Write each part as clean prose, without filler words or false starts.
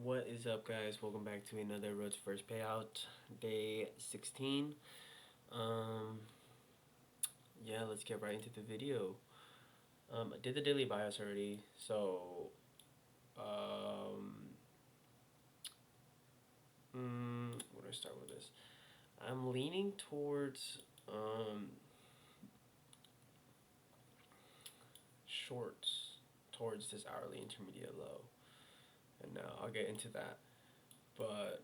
What is up, guys? Welcome back to another Road to First Payout, day 16. Um, yeah, let's get right into the video. I did the daily bias already, so um, where do I start with this? I'm leaning towards shorts, towards this hourly intermediate low, and now I'll get into that. But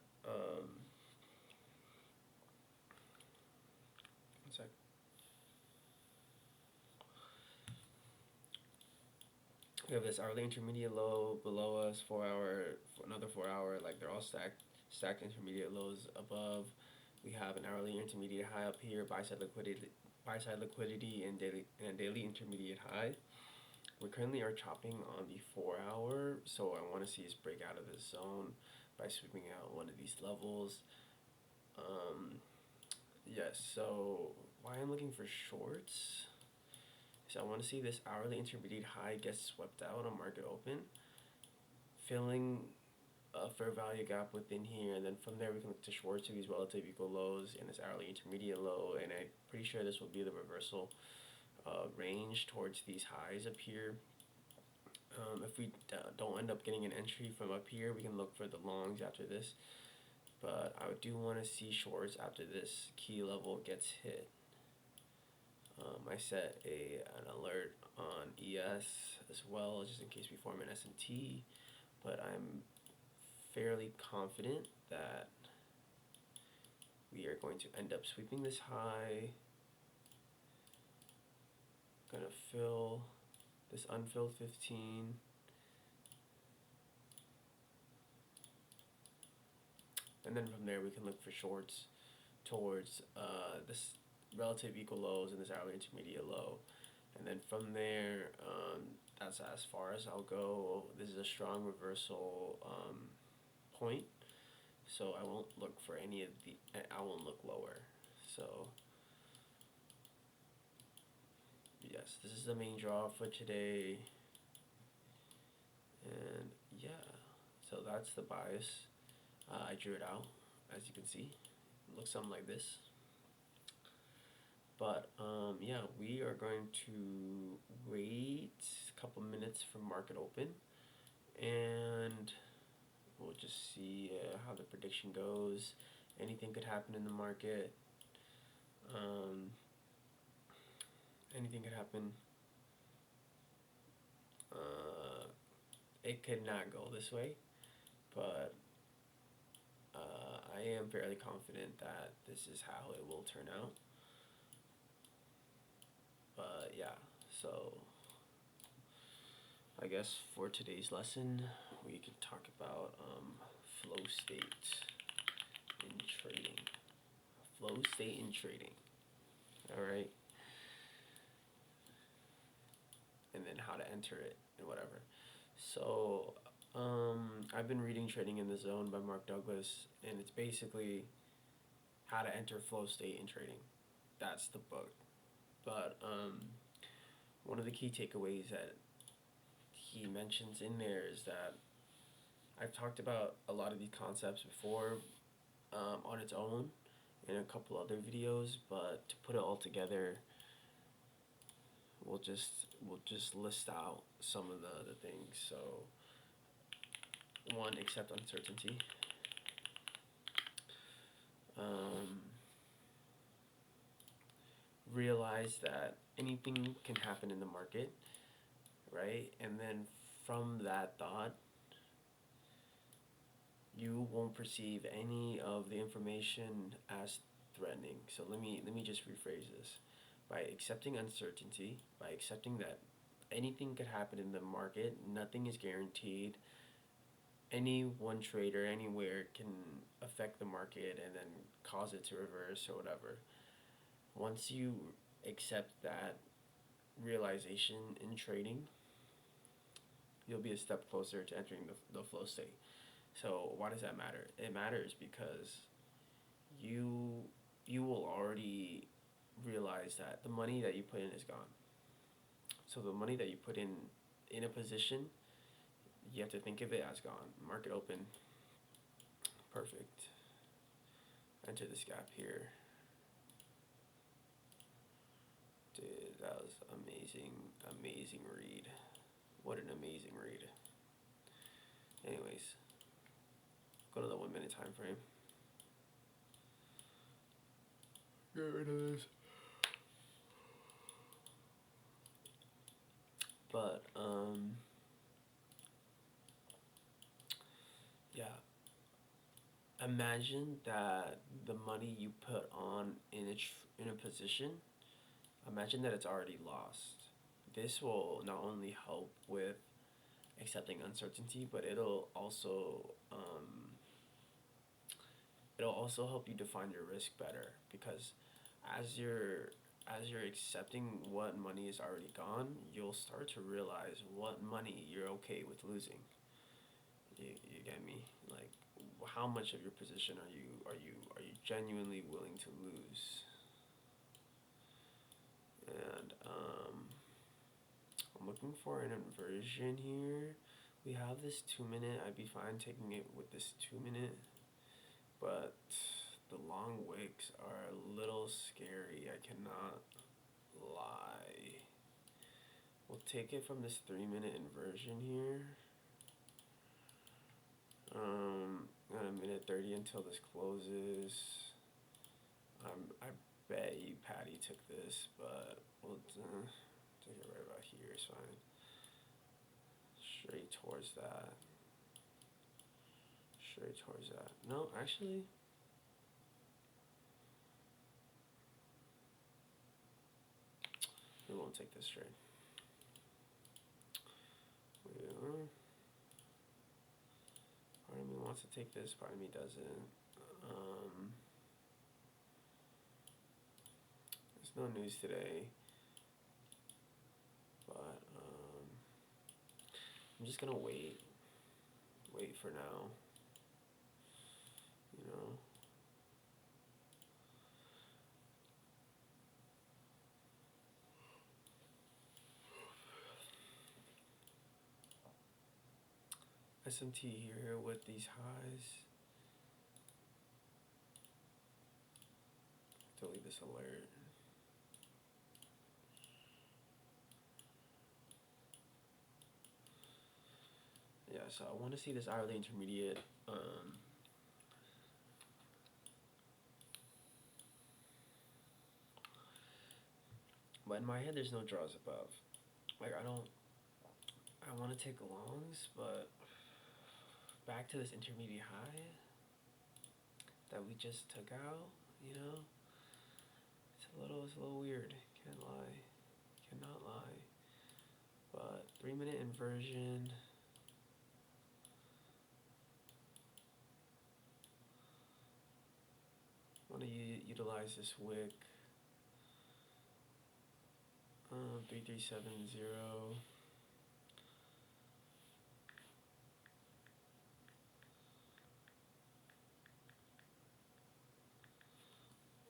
one sec. We have this hourly intermediate low below us, 4 hour, another 4 hour, like they're all stacked intermediate lows above. We have an hourly intermediate high up here, buy side liquidity and a daily intermediate high. We currently are chopping on the 4 hour, so I want to see us break out of this zone by sweeping out one of these levels. Um, yes, so why I'm looking for shorts. So I want to see this hourly intermediate high get swept out on market open, filling a fair value gap within here, and then from there we can look to short to these relative equal lows and this hourly intermediate low, and I'm pretty sure this will be the reversal range towards these highs up here. If we don't end up getting an entry from up here, we can look for the longs after this, but I do want to see shorts after this key level gets hit. I set an alert on ES as well, just in case we form an S&T, but I'm fairly confident that we are going to end up sweeping this high. Gonna fill this unfilled 15. And then from there we can look for shorts towards this relative equal lows and this hourly intermediate low. And then from there, that's as far as I'll go. This is a strong reversal point, so I won't look for any of the. I won't look lower. So yes, this is the main draw for today, and yeah, so that's the bias. I drew it out, as you can see. It looks something like this. But yeah, we are going to wait a couple minutes for market open, and we'll just see how the prediction goes. Anything could happen in the market. Um, Anything could happen. Uh, it could not go this way, but I am fairly confident that this is how it will turn out. But yeah, so I guess for today's lesson, we can talk about flow state in trading. Flow state in trading. All right. And then how to enter it and whatever. So, I've been reading Trading in the Zone by Mark Douglas, and it's basically how to enter flow state in trading. That's the book. But one of the key takeaways that he mentions in there is that I've talked about a lot of these concepts before on its own in a couple other videos, but to put it all together, we'll just list out some of the things. So one, accept uncertainty. Um, Realize that anything can happen in the market, right? And then from that thought, you won't perceive any of the information as threatening. So let me just rephrase this. By accepting uncertainty, by accepting that anything could happen in the market, nothing is guaranteed. Any one trader anywhere can affect the market and then cause it to reverse or whatever. Once you accept that realization in trading, you'll be a step closer to entering the flow state. So why does that matter? It matters because you you will already realize that the money that you put in is gone. So the money that you put in a position You have to think of it as gone. Market open. Perfect. Enter this gap here. Dude, that was amazing. Amazing read. What an amazing read. Anyways, go to the 1 minute time frame. Get rid of this. But yeah. Imagine that the money you put on in a position, imagine that it's already lost. This will not only help with accepting uncertainty, but it'll also help you define your risk better, because as you're accepting what money is already gone, you'll start to realize what money you're okay with losing. You get me? Like, how much of your position are you genuinely willing to lose? And I'm looking for an inversion here. We have this 2 minute. I'd be fine taking it with this 2 minute, but the long wicks are a little scary. I cannot lie. We'll take it from this 3 minute inversion here. Got a minute 30 until this closes. I bet you Patty took this, but we'll take it right about here. It's fine. Straight towards that. Straight towards that. No, actually. We won't take this trade. Part of me wants to take this, part of me doesn't. There's no news today, but I'm just gonna wait for now, you know. SMT here with these highs. Delete this alert. Yeah, so I want to see this hourly intermediate. But in my head, there's no draws above. Like, I want to take longs, but back to this intermediate high that we just took out, you know, it's a little weird. Can't lie, cannot lie. But 3 minute inversion. Want to utilize this wick. 3370.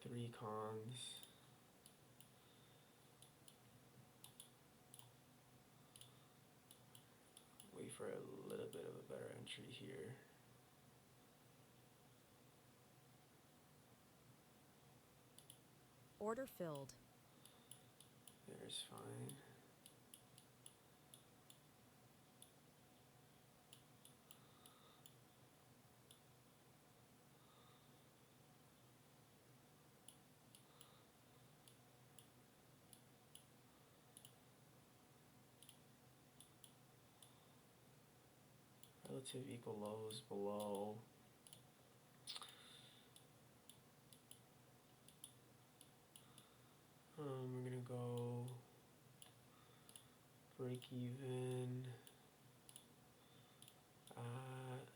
Three cons. Wait for a little bit of a better entry here. Order filled. There's fine. Relative equal lows below. We're gonna go break even at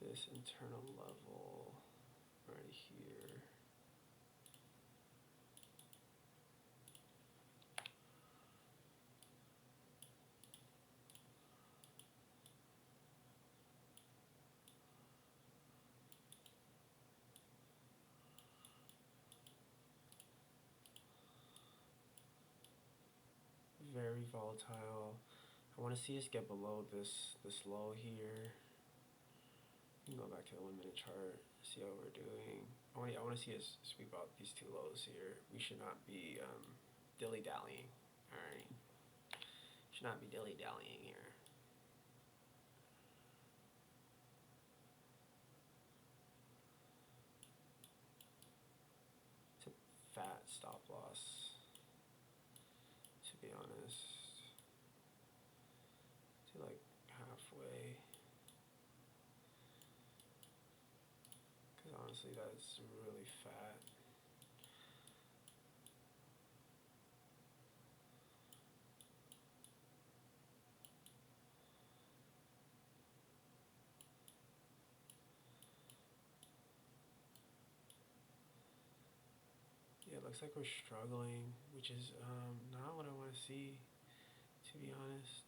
this internal level right here. very volatile. I want to see us get below this low here. You can go back to the 1 minute chart, see how we're doing. I want to see us sweep out these two lows here. We should not be dilly dallying. All right, should not be dilly dallying here. It's a fat stop loss, to be honest. To like halfway. Because honestly, that's really fat. Yeah, it looks like we're struggling, which is not what I want to see, to be honest.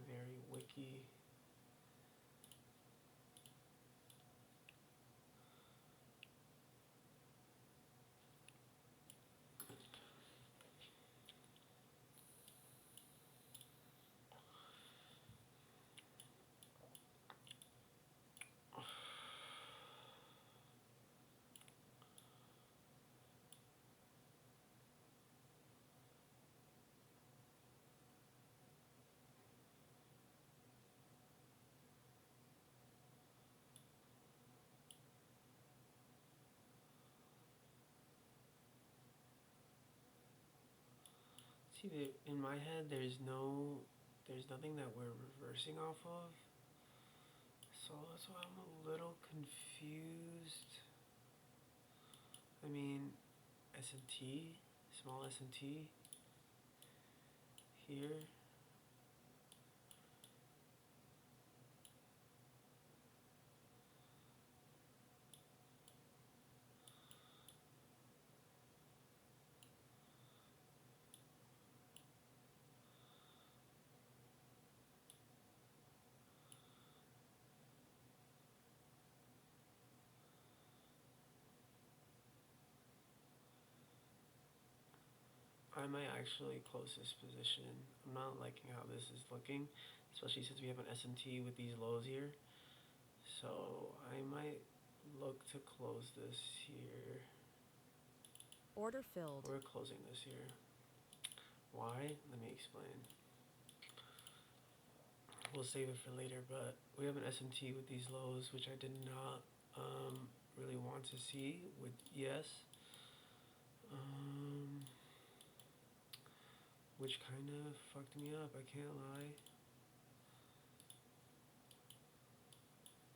Very wicky. See, in my head, there's nothing that we're reversing off of. So that's why I'm a little confused. I mean, S&T, small S&T here. I might actually close this position. I'm not liking how this is looking, especially since we have an S&T with these lows here. So I might look to close this here. Order filled. We're closing this here. Why? Let me explain. We'll save it for later, but we have an S&T with these lows, which I did not really want to see with yes. Which kind of fucked me up, I can't lie.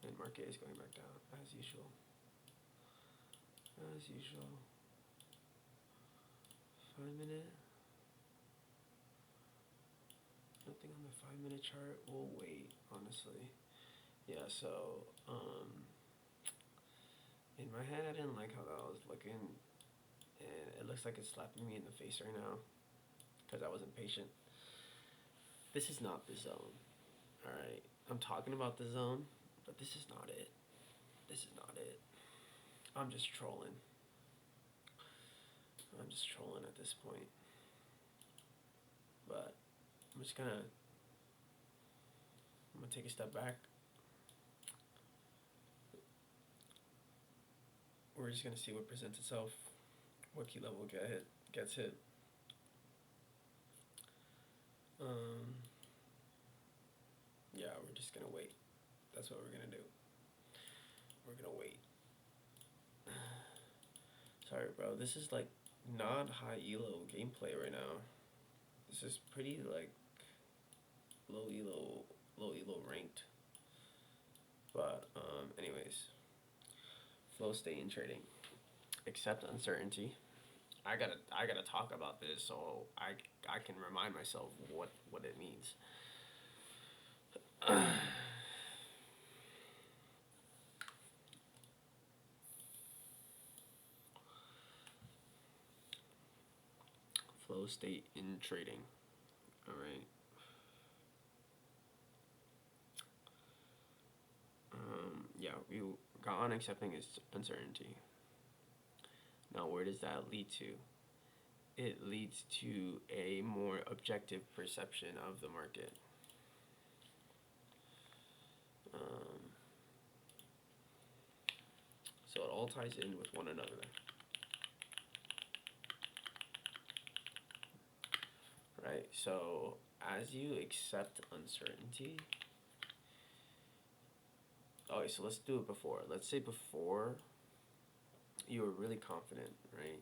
And market is going back down, as usual. As usual. 5 minute. Nothing on the 5 minute chart. We'll wait, honestly. Yeah, so, in my head, I didn't like how that was looking. And it looks like it's slapping me in the face right now. Because I wasn't patient. This is not the zone. Alright. I'm talking about the zone, but this is not it. This is not it. I'm just trolling. I'm just trolling at this point. But I'm gonna take a step back. We're just gonna see what presents itself, what key level gets hit. Um, yeah, we're just gonna wait. That's what we're gonna do. We're gonna wait. Sorry, bro. This is like not high elo gameplay right now. This is pretty like low elo, low elo ranked. But anyways, flow state in trading. Accept uncertainty. I gotta talk about this so I can remind myself what it means. Flow state in trading. All right. Yeah, we got on accepting its uncertainty. Now, where does that lead to? It leads to a more objective perception of the market. Um, so it all ties in with one another. Right? So as you accept uncertainty, okay, so let's do it before. Let's say before you were really confident, right?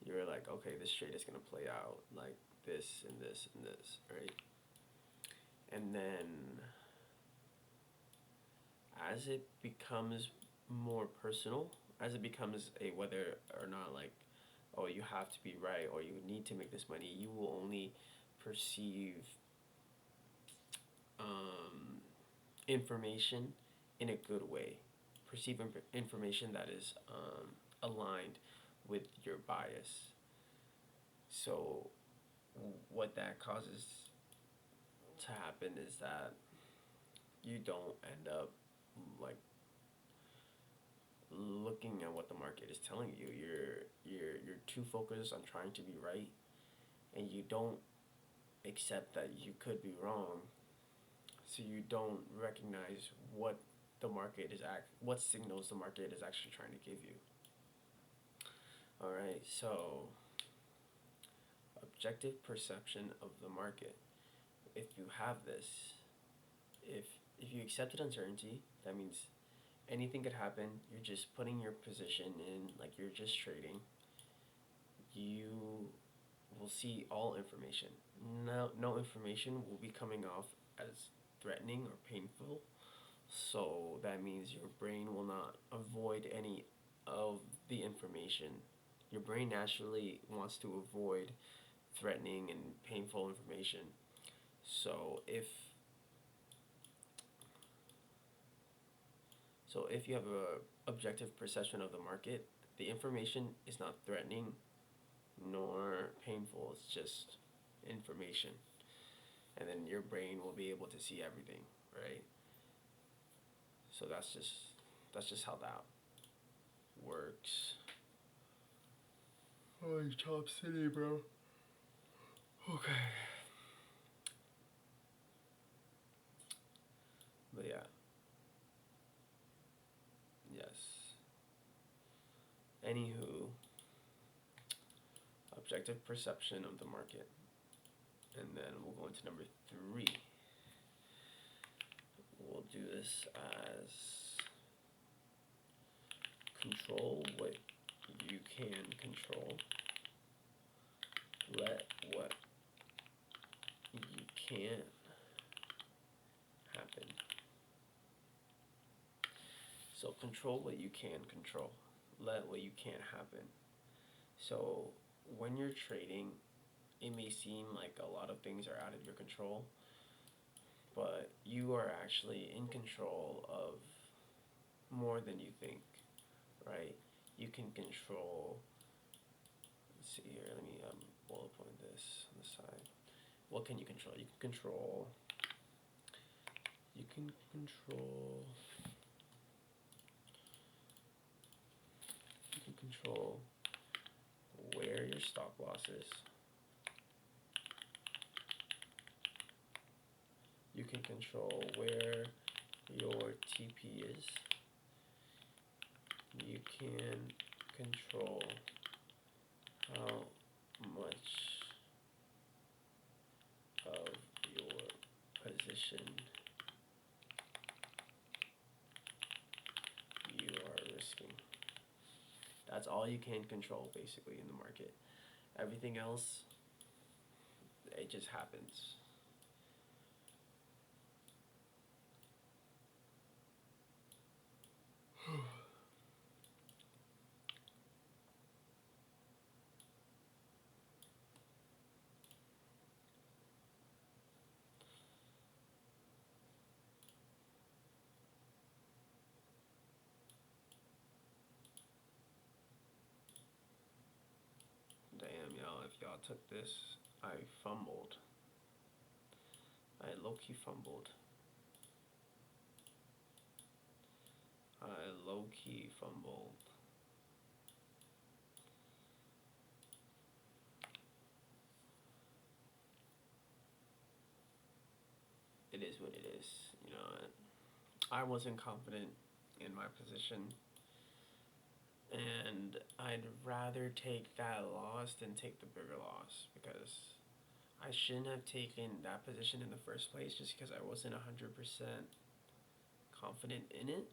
You were like, okay, this trade is gonna play out like this and this and this, right? And then as it becomes more personal, as it becomes a whether or not like, oh, you have to be right or you need to make this money, you will only perceive um, information in a good way. Perceive information that is aligned with your bias. So, what that causes to happen is that you don't end up like looking at what the market is telling you. You're too focused on trying to be right, and you don't accept that you could be wrong. So you don't recognize what signals the market is actually trying to give you. All right, so objective perception of the market. If you have this, if if you accepted uncertainty, that means anything could happen. You're just putting your position in, like you're just trading. You will see all information. No information will be coming off as threatening or painful. So that means your brain will not avoid any of the information. Your brain naturally wants to avoid threatening and painful information. So if you have a objective perception of the market, the information is not threatening nor painful. It's just information, and then your brain will be able to see everything, right? So that's just how that works. Oh, Top City, bro. Okay. But yeah, yes. Anywho, objective perception of the market. And then we'll go into number 3. We'll do this as control what you can control. Let what you can't happen. So control what you can control. Let what you can't happen. So when you're trading, it may seem like a lot of things are out of your control, but you are actually in control of more than you think, right? You can control. Let's see here. Let me bullet point this on the side. What can you control? You can control. You can control. You can control where your stop loss is. You can control where your TP is. You can control how much of That's all you can control basically in the market. Everything else, it just happens. Damn, y'all, if y'all took this, I fumbled. I low key fumbled. I low key fumbled. It is what it is. You know, I wasn't confident in my position, and I'd rather take that loss than take the bigger loss because I shouldn't have taken that position in the first place just because I wasn't 100% confident in it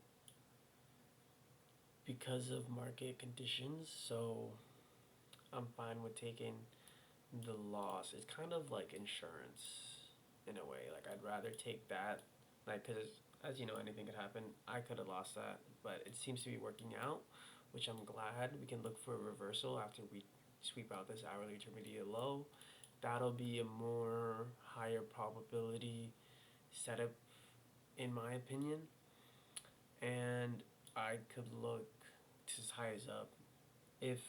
because of market conditions. So I'm fine with taking the loss. It's kind of like insurance in a way. Like I'd rather take that, like because as you know, anything could happen. I could have lost that, but it seems to be working out, which I'm glad. We can look for a reversal after we sweep out this hourly intermediate low. That'll be a more higher probability setup, in my opinion. And I could look as high as up if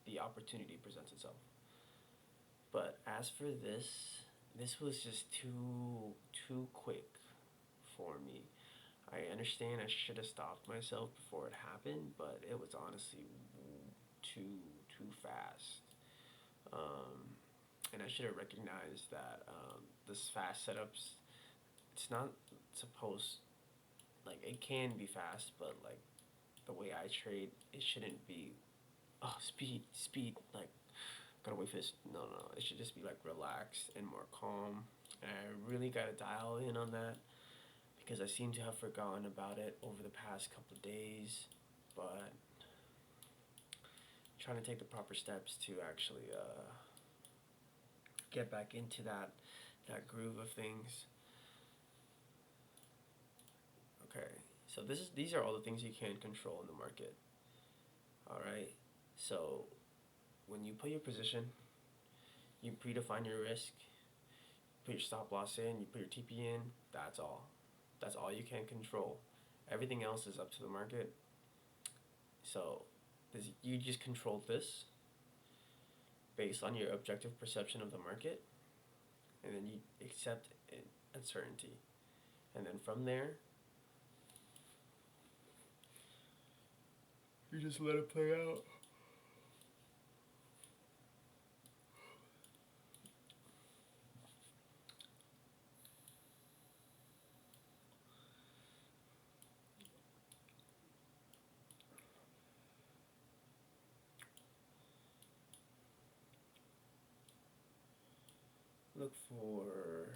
the opportunity presents itself. But as for this was just too quick for me. I understand I should have stopped myself before it happened, but it was honestly too fast. Um, and I should have recognized that this fast setups, it's not supposed like it can be fast, but like the way I trade, it shouldn't be speed like gotta wait for this. No, no, it should just be like relaxed and more calm. And I really gotta dial in on that because I seem to have forgotten about it over the past couple of days. But trying to take the proper steps to actually get back into that groove of things. Okay, so these are all the things you can control in the market. All right, so when you put your position, you predefine your risk, put your stop loss in, you put your TP in. That's all. That's all you can control. Everything else is up to the market. So you just control this based on your objective perception of the market, and then you accept uncertainty, and then from there, you just let it play out. Look for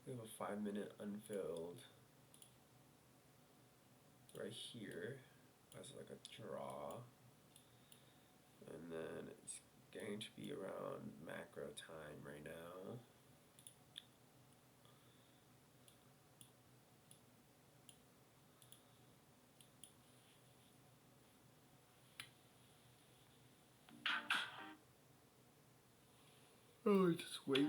we have a 5 minute unfilled right here as like a draw, and then it's going to be around macro time right now. Oh, just wait.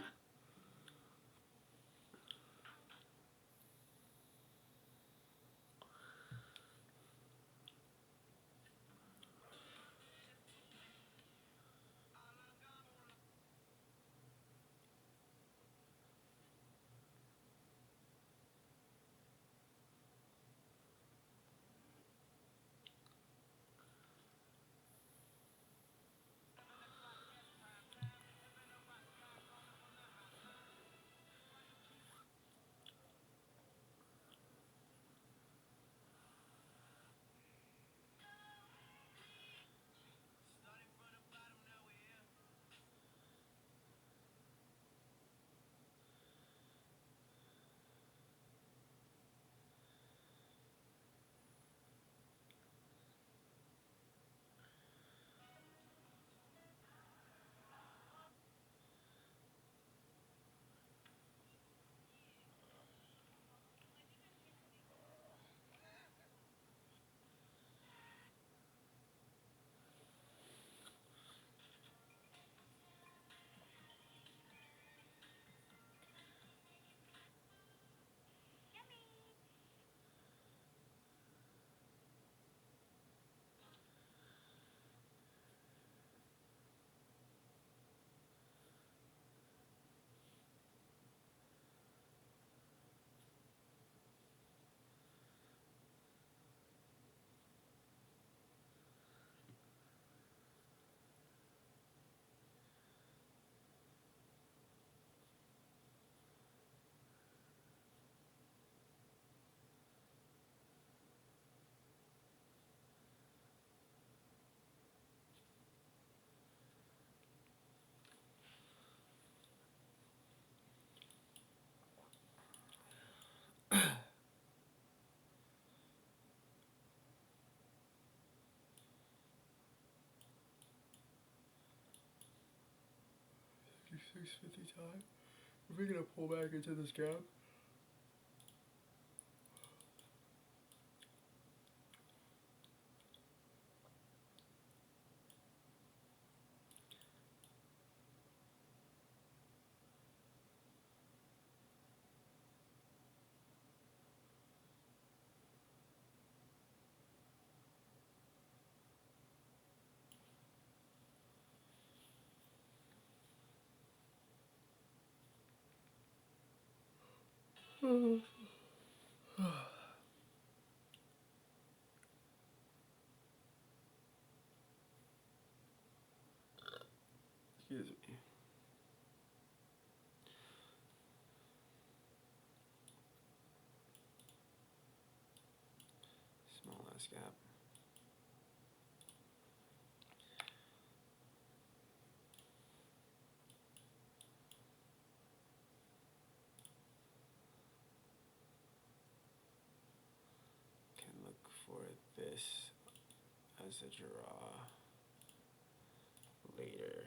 650 time. If we're gonna pull back into this gap. Excuse me. Small ass gap. Can look for this as a draw later.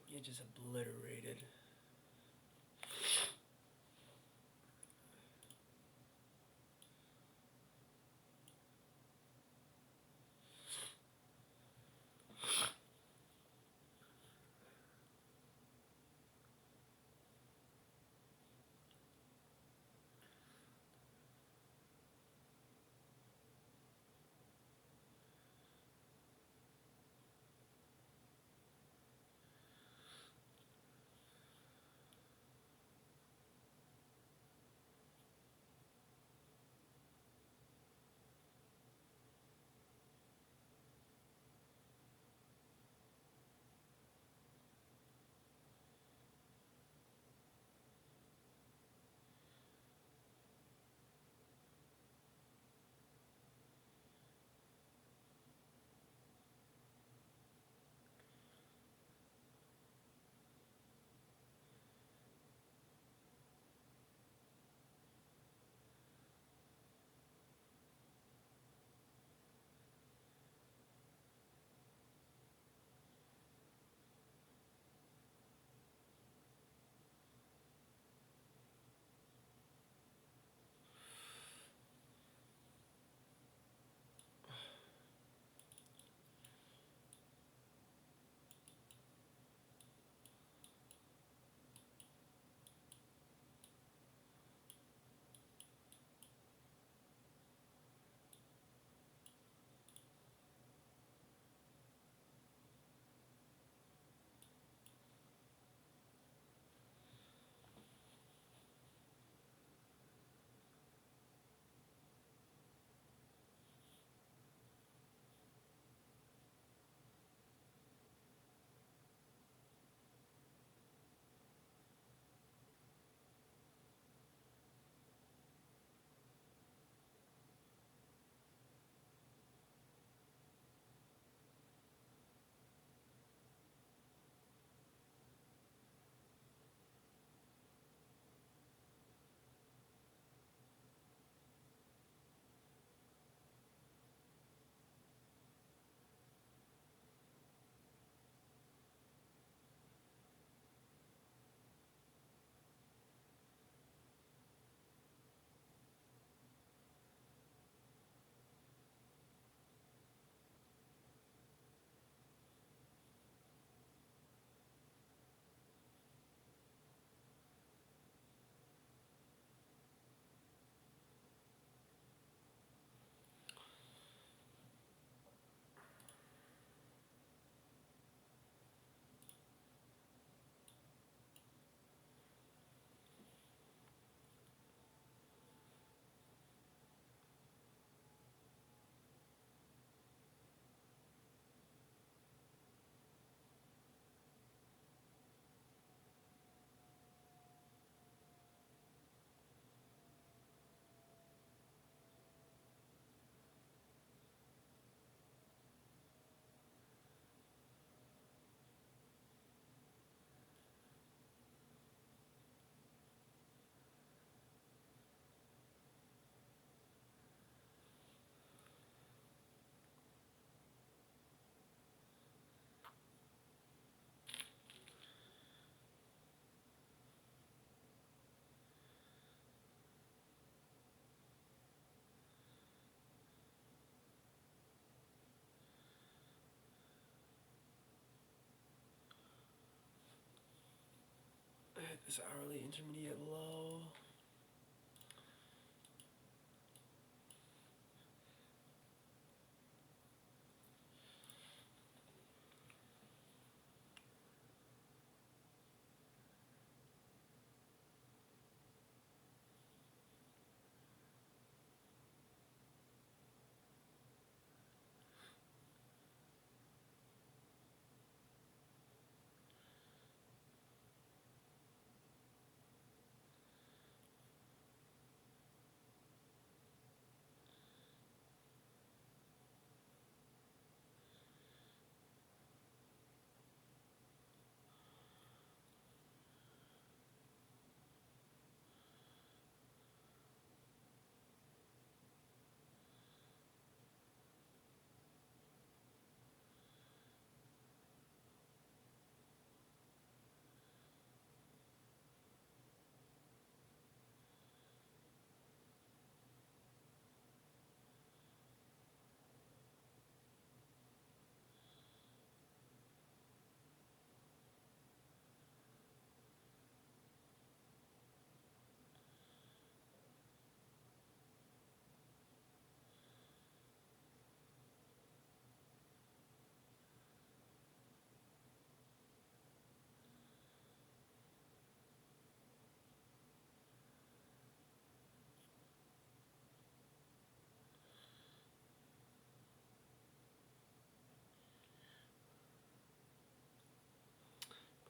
You just obliterated. This hourly intermediate low.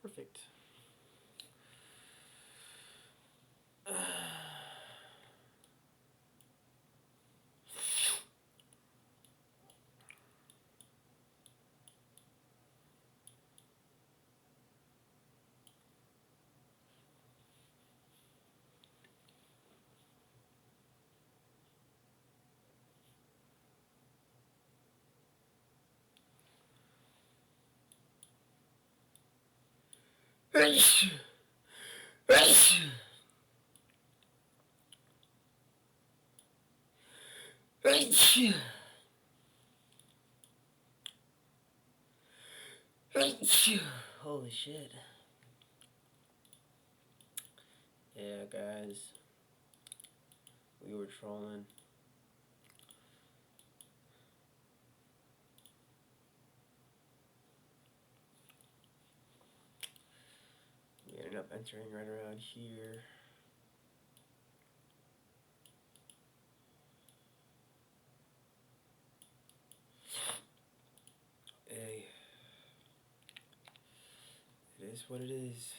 Perfect. Holy shit. Yeah, guys. We were trolling. We ended up entering right around here. Hey. It is what it is.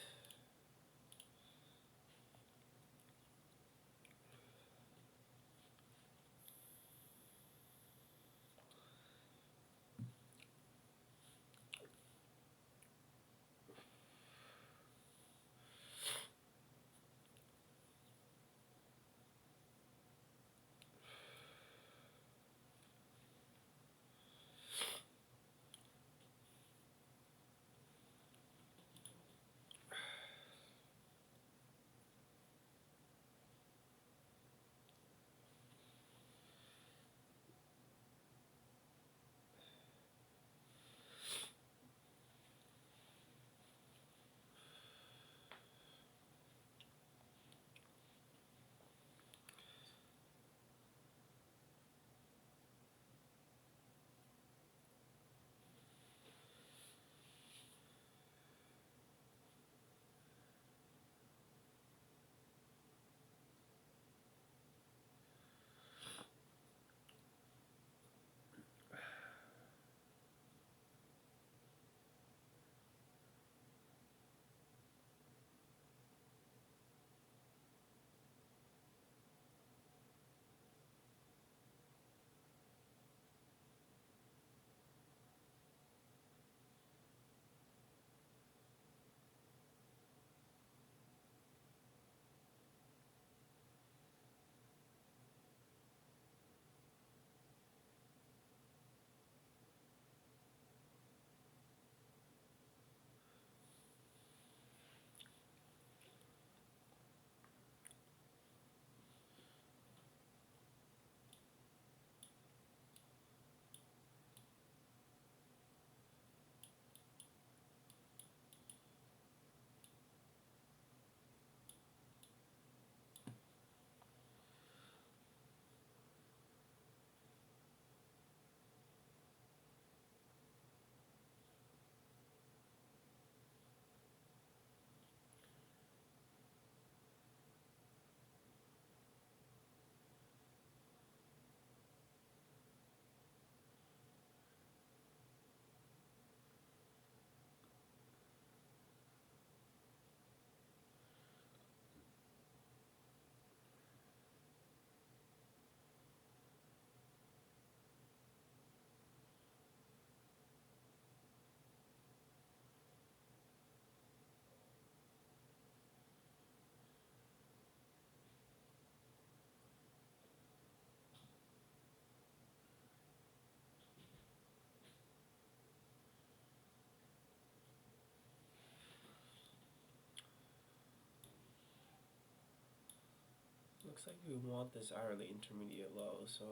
looks like we want this hourly intermediate low, so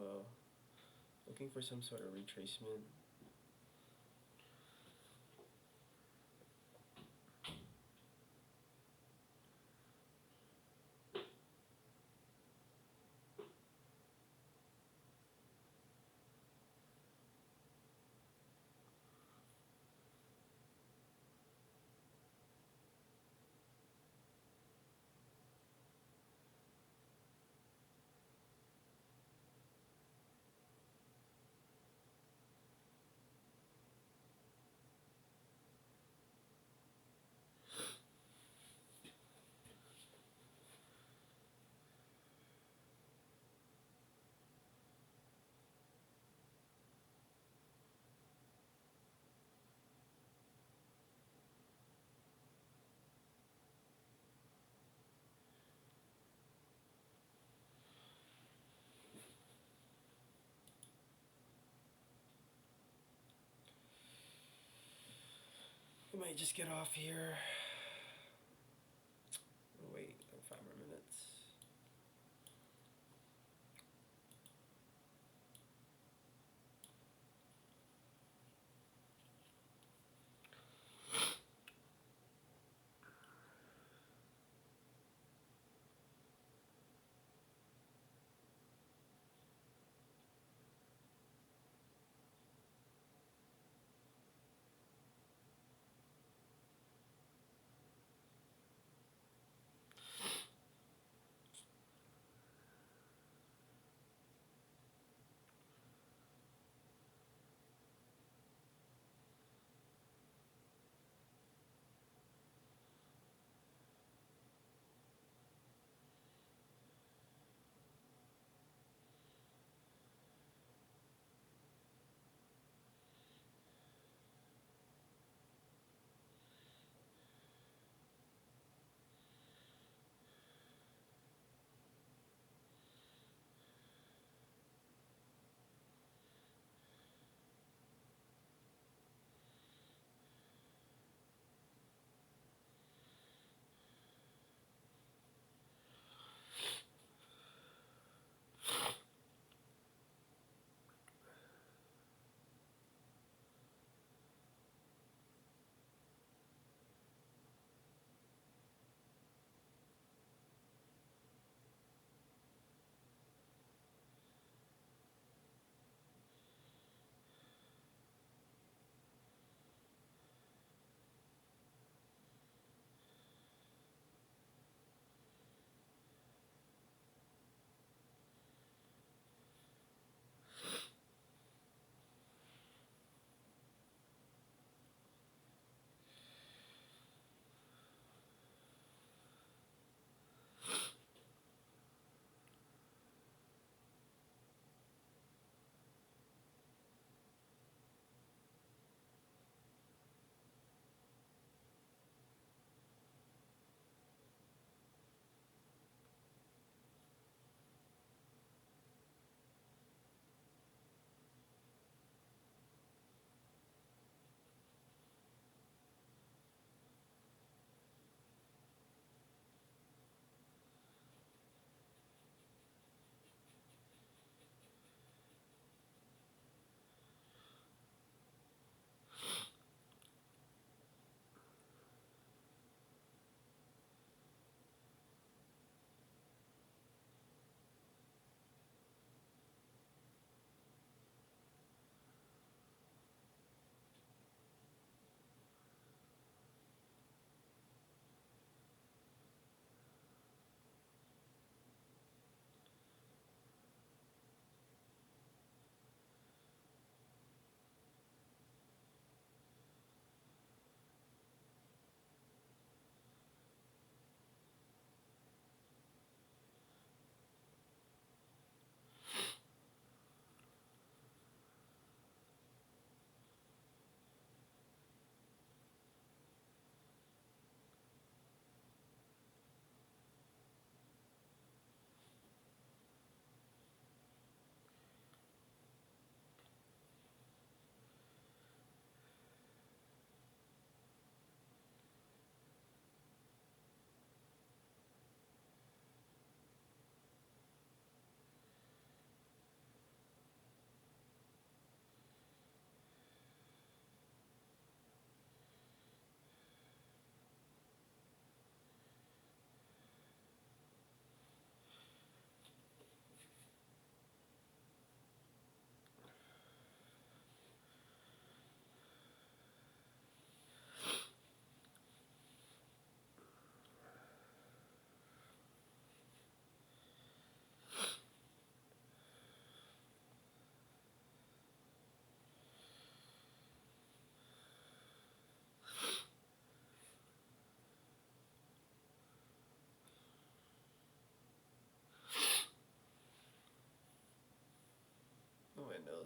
looking for some sort of retracement. We might just get off here. Wait, 5 more minutes.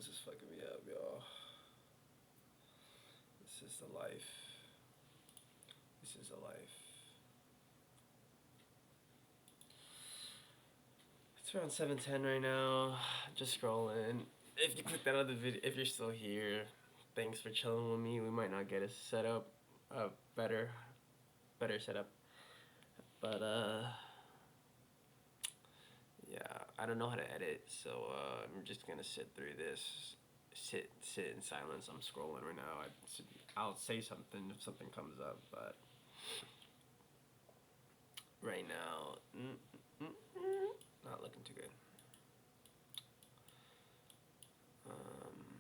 this is fucking me up, y'all. This is the life. This is a life. It's around 7:10 right now. Just scrolling. If you clicked out of the video, if you're still here, thanks for chilling with me. We might not get a setup, a better setup, but yeah, I don't know how to edit, so I'm just gonna sit through this. Sit in silence. I'm scrolling right now. I'll say something if something comes up, but right now, not looking too good. Um,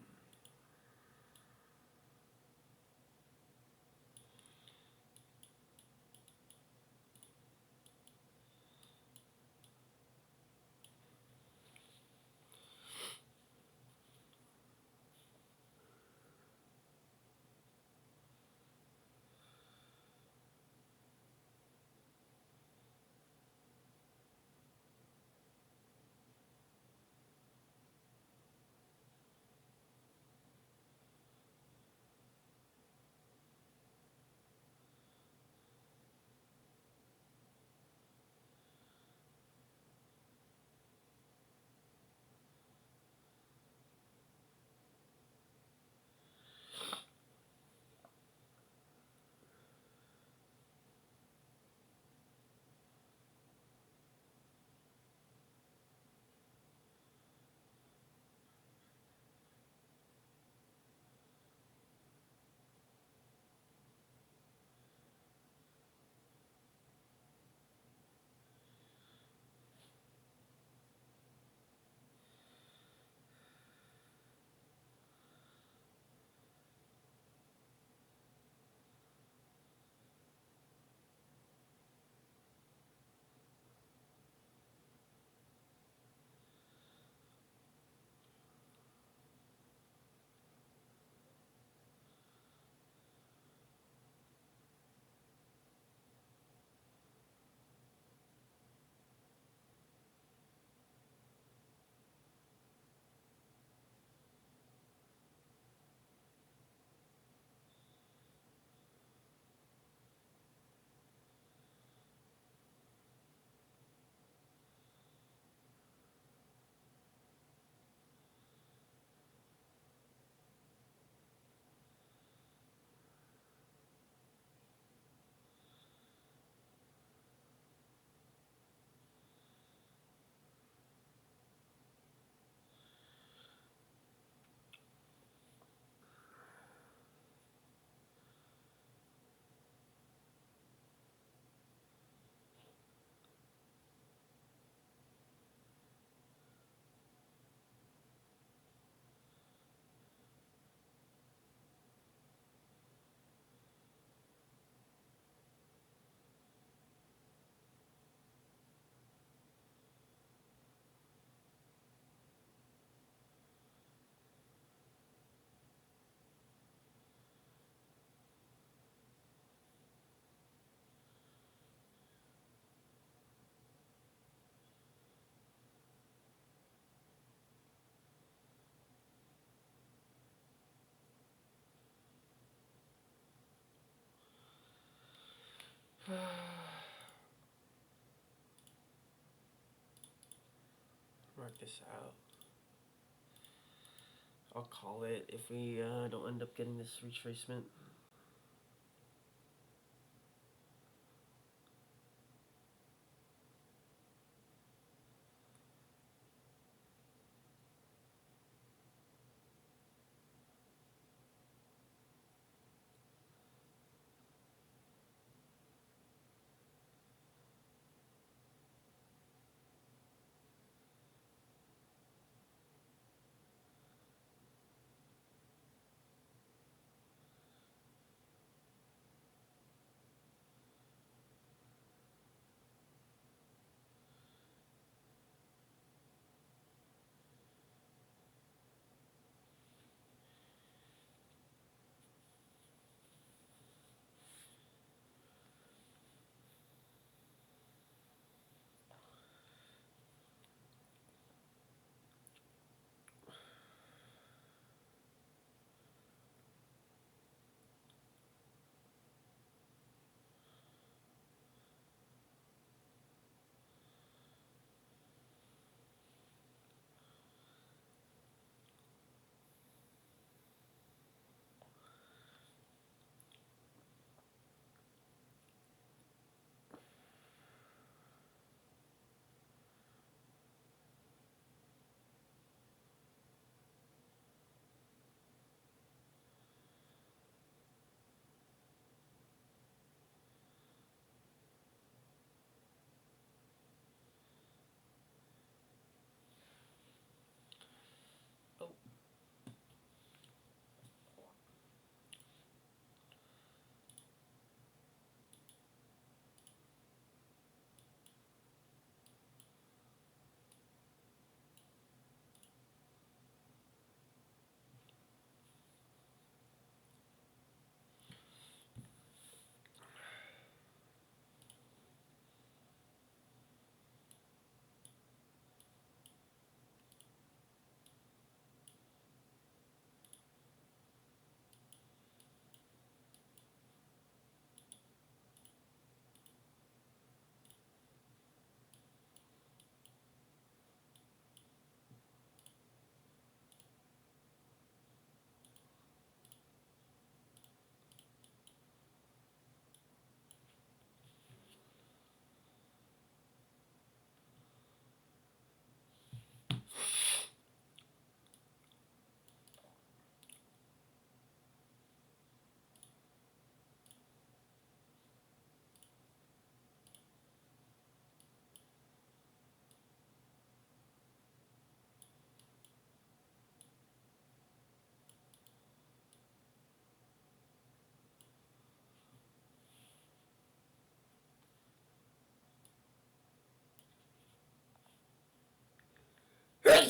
Mark this out. I'll call it if we don't end up getting this retracement.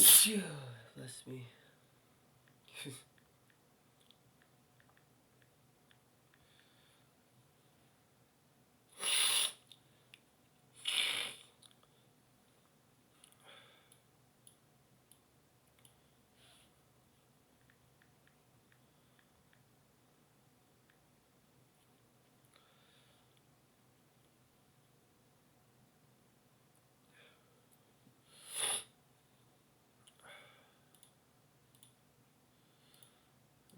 Bless me.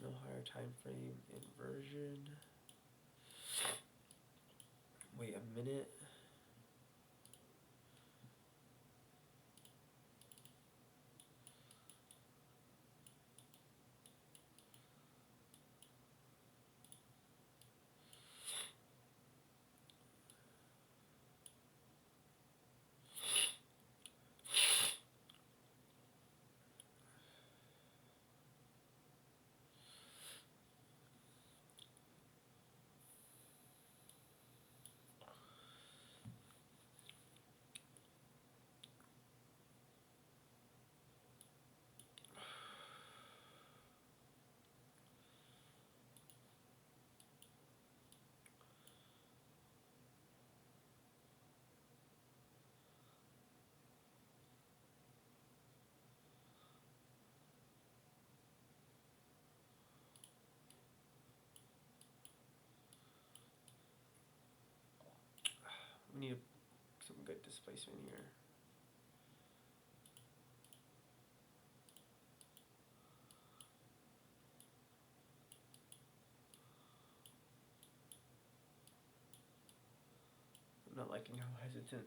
No higher time frame inversion. Wait a minute. We need some good displacement here. I'm not liking how hesitant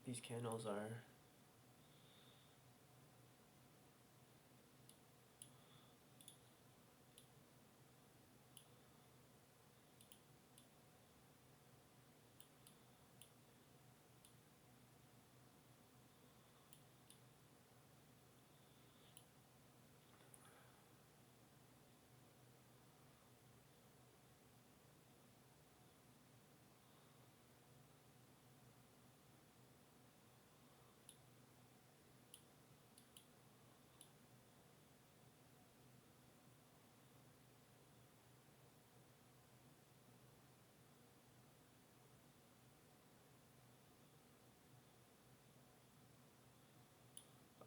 these candles are.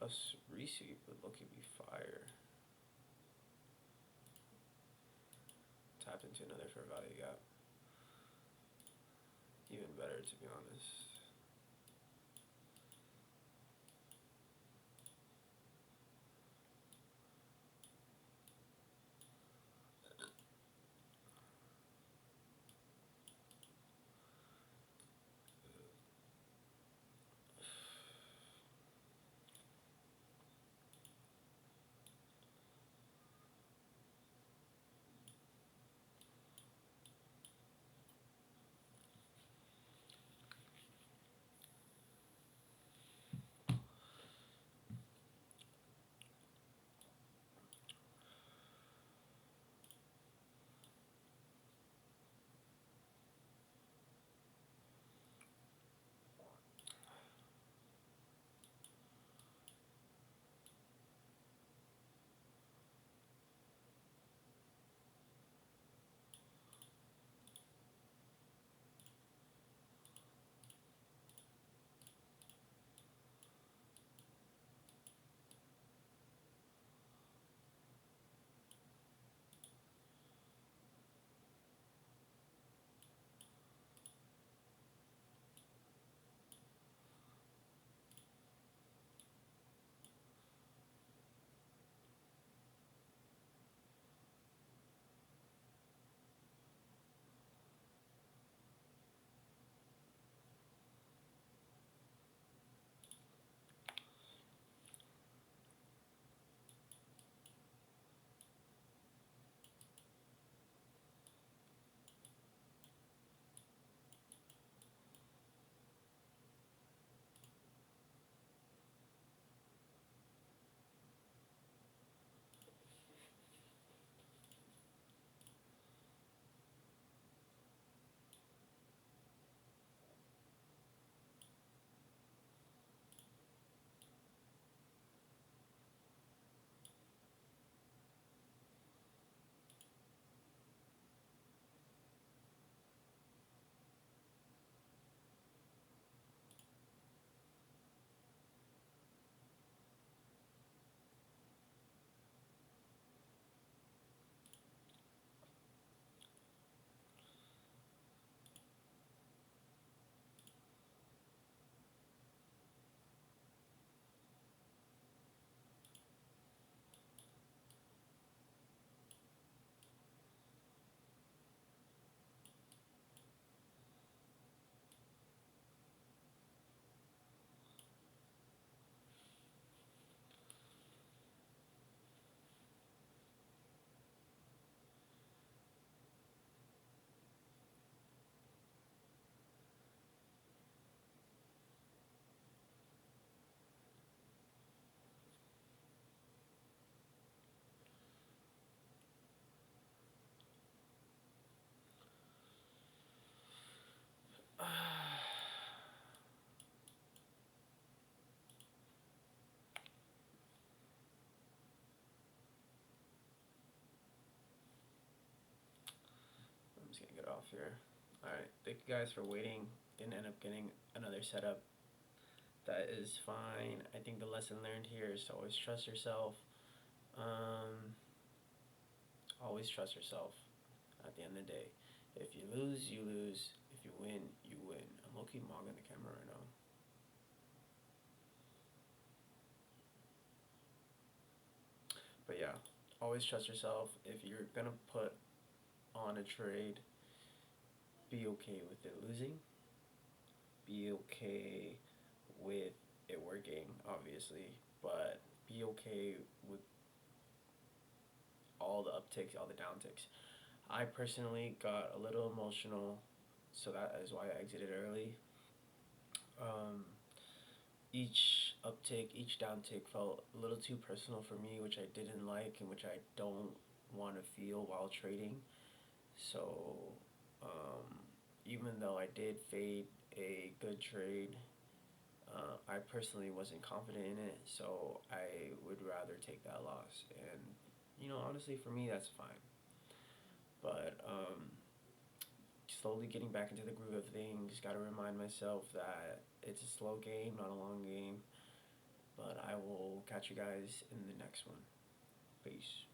A resweep would look be fire. Tap into another fair value gap. Even better, to be honest. just gonna get off here. Alright, thank you guys for waiting. Didn't end up getting another setup. That is fine. I think the lesson learned here is to always trust yourself. Um, always trust yourself at the end of the day. If you lose, you lose. If you win, you win. I'm low-key mogging the camera right now. But yeah, always trust yourself. If you're gonna put on a trade, be okay with it losing. Be okay with it working, obviously, but be okay with all the upticks, all the downticks. I personally got a little emotional, so that is why I exited early. Um, each uptick, each downtick felt a little too personal for me, which I didn't like and which I don't want to feel while trading. So, um, even though I did fade a good trade, I personally wasn't confident in it, so I would rather take that loss. And, honestly, for me, that's fine. But slowly getting back into the groove of things, got to remind myself that it's a slow game, not a long game. But I will catch you guys in the next one. Peace.